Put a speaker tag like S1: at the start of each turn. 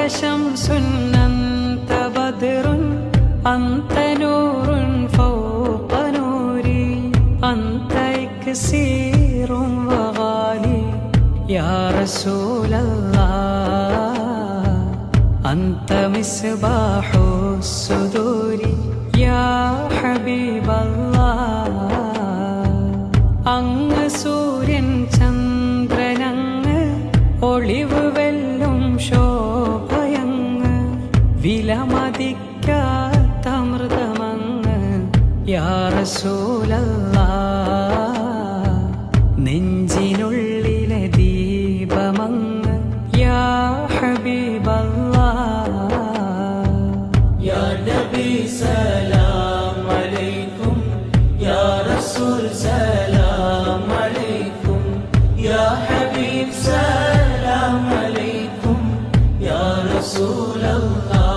S1: شمس أنت بدر أنت نور فوق نوري أنت إكسير وغالي يا رسول الله أنت مصباح الصدور يا حبيب الله അങ്ങ് സൂര്യൻ ചന്ദ്രനങ്ങ് ഒളിവ് വെല്ലും ശോഭയങ്ങ് വിലമതിക്കാത്ത അമൃതമങ്ങ് യാ റസൂലല്ലാഹ് നെഞ്ചിനുള്ളിലെ ദീപമങ്ങ് യാ ഹബീബല്ലാഹ്
S2: യാ നബി സലാം അലൈക്കും യാ റസൂൽ സലാം അലൈക്കും യാ ഹബീബ് സലാം അലൈക്കും യാ റസൂലല്ലാഹ്